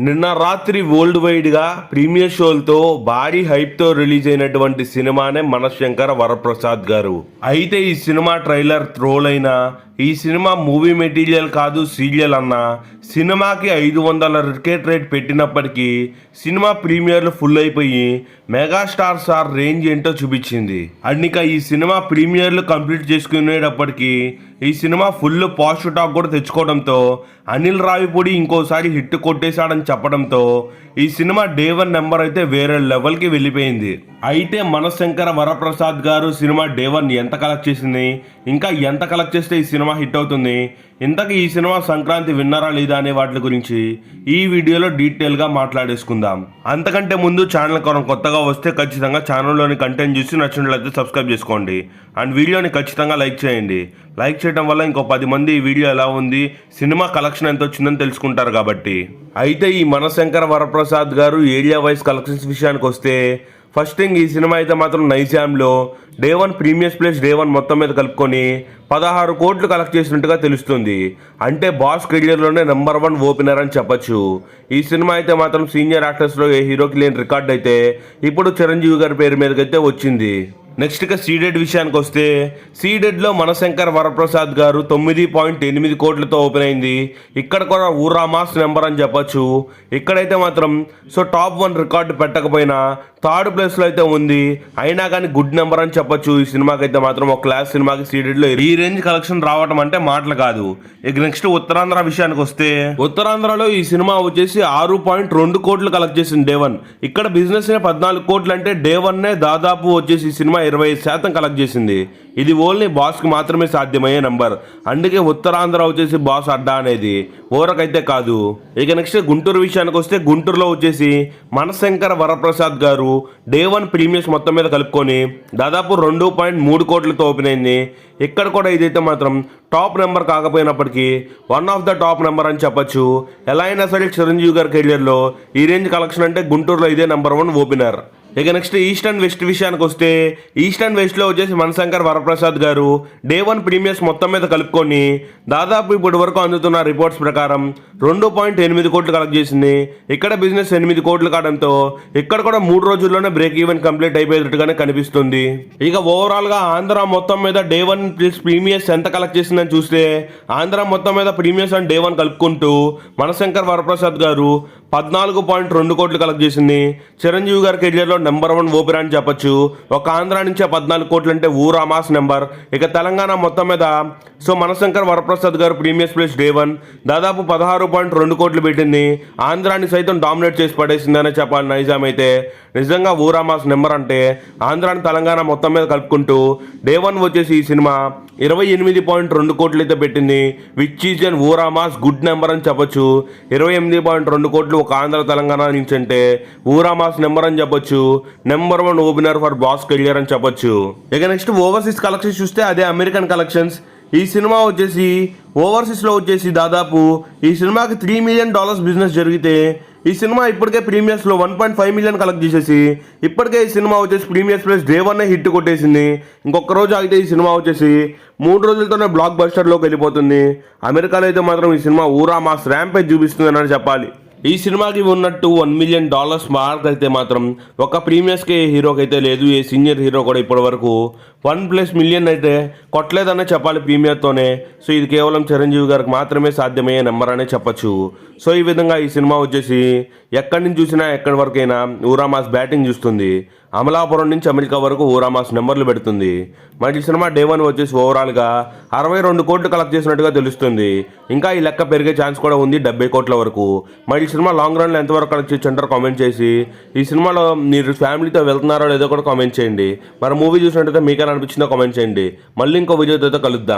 నిన్న రాత్రి వరల్డ్ వైడ్గా ప్రీమియర్ షోలతో భారీ హైప్తో రిలీజ్ అయినటువంటి సినిమానే మనశంకర వరప్రసాద్ గారు. అయితే ఈ సినిమా ట్రైలర్ ట్రోల్ అయినా, ఈ సినిమా మూవీ మెటీరియల్ కాదు సీరియల్ అన్న, సినిమాకి 500 టికెట్ రేట్ పెట్టినప్పటికీ సినిమా ప్రీమియర్లు ఫుల్ అయిపోయి మెగాస్టార్ సార్ రేంజ్ ఏంటో చూపించింది. అండ్ ఈ సినిమా ప్రీమియర్లు కంప్లీట్ చేసుకునేటప్పటికీ ఈ సినిమా ఫుల్ పాజిటివ్ టాక్ కూడా తెచ్చుకోవడంతో అనిల్ రావిపూడి ఇంకోసారి హిట్ కొట్టేశాడని చెప్పడంతో ఈ సినిమా డే 1 నెంబర్ అయితే వేరే లెవెల్కి వెళ్ళిపోయింది. అయితే మనశంకర వరప్రసాద్ గారు సినిమా డే 1 ఎంత కలెక్ట్ చేసింది, ఇంకా ఎంత కలెక్ట్ చేస్తే ఈ సినిమా హిట్ అవుతుంది, ఇంతకీ ఈ సినిమా సంక్రాంతి విన్నరా లేదా అనే వాటి గురించి ఈ వీడియోలో డీటెయిల్గా మాట్లాడేసుకుందాం. అంతకంటే ముందు ఛానల్ కొత్తగా వస్తే ఖచ్చితంగా ఛానల్లోని కంటెంట్ చూసి నచ్చినట్లయితే సబ్స్క్రైబ్ చేసుకోండి. అండ్ వీడియోని ఖచ్చితంగా లైక్ చేయండి. లైక్ చేయడం వల్ల ఇంకో 10 మంది ఈ వీడియో ఎలా ఉంది, సినిమా కలెక్షన్ ఎంత వచ్చిందని తెలుసుకుంటారు కాబట్టి. అయితే ఈ మనశంకర వరప్రసాద్ గారు ఏరియా వైజ్ కలెక్షన్స్ విషయానికి వస్తే ఫస్ట్ థింగ్, ఈ సినిమా అయితే మాత్రం నైజాంలో డే 1 ప్రీమియస్ ప్లేస్ డే 1 మొత్తం మీద కలుపుకొని 16 కోట్లు కలెక్ట్ చేసినట్టుగా తెలుస్తుంది. అంటే బాస్ కెరియర్లోనే నెంబర్ 1 ఓపెనర్ అని చెప్పొచ్చు. ఈ సినిమా అయితే మాత్రం సీనియర్ యాక్టర్స్లో ఏ హీరోకి లేని రికార్డ్ అయితే ఇప్పుడు చిరంజీవి గారి పేరు మీదకైతే వచ్చింది. నెక్స్ట్ ఇక సీడెడ్ విషయానికి వస్తే సీడెడ్లో మనశంకర్ వరప్రసాద్ గారు 9.8 కోట్లతో ఓపెన్ అయింది. ఇక్కడ కూడా ఊరా మాస్ నెంబర్ అని చెప్పొచ్చు. ఇక్కడైతే మాత్రం టాప్ 1 రికార్డు పెట్టకపోయినా థర్డ్ ప్లేస్లో అయితే ఉంది. అయినా కానీ గుడ్ నెంబర్ అని చెప్పొచ్చు. ఈ సినిమాకి అయితే మాత్రం ఒక క్లాస్ సినిమాకి సీడెడ్లో ఈ రేంజ్ కలెక్షన్ రావడం అంటే మాటలు కాదు. ఇక నెక్స్ట్ ఉత్తరాంధ్ర విషయానికి వస్తే ఉత్తరాంధ్రలో ఈ సినిమా వచ్చేసి 6.2 కోట్లు కలెక్ట్ చేసింది డే 1. ఇక్కడ బిజినెస్ 14 కోట్లు అంటే డే 1 దాదాపు వచ్చేసి ఈ సినిమా 25% కలెక్ట్ చేసింది. ఇది ఓన్లీ బాస్కి మాత్రమే సాధ్యమయ్యే నంబర్. అందుకే ఉత్తరాంధ్ర వచ్చేసి బాస్ అడ్డా అనేది ఓరకైతే కాదు. ఇక నెక్స్ట్ గుంటూరు విషయానికి వస్తే గుంటూరులో వచ్చేసి మనశంకర వరప్రసాద్ గారు డే 1 ప్రీమియర్స్ మొత్తం మీద కలుపుకొని దాదాపు 2.3 కోట్లతో ఓపెన్ అయింది. ఇక్కడ కూడా ఇదైతే మాత్రం టాప్ నెంబర్ కాకపోయినప్పటికీ one of the top number అని చెప్పొచ్చు. ఎలా అయినా సరే చిరంజీవి గారి కెరియర్లో ఈ రేంజ్ కలెక్షన్ అంటే గుంటూరులో ఇదే నెంబర్ 1 ఓపెనర్. ఇక నెక్స్ట్ ఈస్ట్ అండ్ వెస్ట్ విషయానికి వస్తే ఈస్ట్ అండ్ వెస్ట్లో వచ్చేసి మనశంకర్ వరప్రసాద్ గారు డే 1 ప్రీమియర్స్ మొత్తం మీద కలుపుకొని దాదాపు ఇప్పటి వరకు అందుతున్న రిపోర్ట్స్ ప్రకారం 2.8 కోట్లు కలెక్ట్ చేసింది. ఇక్కడ బిజినెస్ 8 కోట్లు కావడంతో ఇక్కడ కూడా 3 రోజుల్లోనే బ్రేక్ ఈవెన్ కంప్లీట్ అయిపోయేటట్టుగానే కనిపిస్తుంది. ఇక ఓవరాల్గా ఆంధ్ర మొత్తం మీద డే 1 ప్రీమియర్స్ ఎంత కలెక్ట్ చేసిందని చూస్తే ఆంధ్ర మొత్తం మీద ప్రీమియర్స్ అండ్ డే 1 కలుపుకుంటూ మనశంకర్ వరప్రసాద్ గారు 14.2 కోట్లు కలెక్ట్ చేసింది. చిరంజీవి గారి కెరియర్లో నెంబర్ 1 ఓపెనర్ అని చెప్పొచ్చు. ఒక ఆంధ్ర నుంచే 14 కోట్లు అంటే ఊరా మాస్ నెంబర్. ఇక తెలంగాణ మొత్తం మీద మనశంకర్ వరప్రసాద్ గారు ప్రీమియస్ ప్లేస్ డే 1 దాదాపు 16.2 కోట్లు పెట్టింది. ఆంధ్రాని సైతం డామినేట్ చేసి పడేసిందనే చెప్పాలి. నైజాం అయితే నిజంగా ఊరా మాస్ నెంబర్ అంటే ఆంధ్రాని తెలంగాణ మొత్తం మీద కలుపుకుంటూ డే 1 వచ్చేసి ఈ సినిమా 28.2 కోట్లు అయితే పెట్టింది. విచ్ ఈజ్ అన్ ఊరా మాస్ గుడ్ నెంబర్ అని చెప్పొచ్చు. 28.2 కోట్లు ఒక ఆంధ్ర తెలంగాణ నుంచి అంటే ఊరా మాస్ నెంబర్ అని చెప్పొచ్చు. Number 1 opener for boss career అని చెప్పొచ్చు. ఇక నెక్స్ట్ ఓవర్సీస్ కలెక్షన్స్ చూస్తే అదే అమెరికన్ కలెక్షన్స్. ఈ సినిమా వచ్చేసి ఓవర్సీస్లో వచ్చేసి దాదాపు ఈ సినిమాకి $3 మిలియన్ బిజినెస్ జరిగితే ఈ సినిమా ఇప్పటికే ప్రీమియర్స్లో 1.5 మిలియన్ కలెక్ట్ చేసేసి ఇప్పటికే ఈ సినిమా వచ్చేసి ప్రీమియర్స్ ప్లస్ డే 1 హిట్ కొట్టేసింది. ఇంకొక రోజు ఆగితే ఈ సినిమా వచ్చేసి 3 రోజులతోనే బ్లాక్ బస్టర్లోకి వెళ్ళిపోతుంది. అమెరికాలో అయితే మాత్రం ఈ సినిమా ఊరా మాస్ ర్యాంపేజ్ చూపిస్తుందని చెప్పాలి. ఈ సినిమాకి ఉన్నట్టు $1 మిలియన్ మార్క్ అయితే మాత్రం ఒక ప్రీమియర్స్కి హీరోకి అయితే లేదు. ఏ సీనియర్ హీరో కూడా ఇప్పటి వరకు 1+ మిలియన్ అయితే కొట్టలేదనే చెప్పాలి ప్రీమియర్తోనే. ఇది కేవలం చిరంజీవి గారికి మాత్రమే సాధ్యమయ్యే నెంబర్ అనే చెప్పచ్చు. ఈ విధంగా ఈ సినిమా వచ్చేసి ఎక్కడి నుంచి చూసినా ఎక్కడి వరకైనా ఊరా మాస్ బ్యాటింగ్ చూస్తుంది. అమలాపురం నుంచి అమెరికా వరకు ఊరా మాస్ నెంబర్లు పెడుతుంది. మరి ఈ సినిమా డే 1 వచ్చేసి ఓవరాల్గా 62 కోట్లు కలెక్ట్ చేసినట్టుగా తెలుస్తుంది. ఇంకా ఈ లెక్క పెరిగే ఛాన్స్ కూడా ఉంది 70 కోట్ల వరకు. మరి ఈ సినిమా లాంగ్ రన్లో ఎంతవరకు కలెక్ట్ చేయొచ్చు అంటారు కామెంట్ చేసి, ఈ సినిమాలో మీరు ఫ్యామిలీతో వెళ్తున్నారో లేదో కూడా కామెంట్ చేయండి. మరి మూవీ చూసినట్టయితే మీకేనా అనిపించిందో కామెంట్ చేయండి. మళ్ళీ ఇంకో వీడియోతో కలుద్దాం.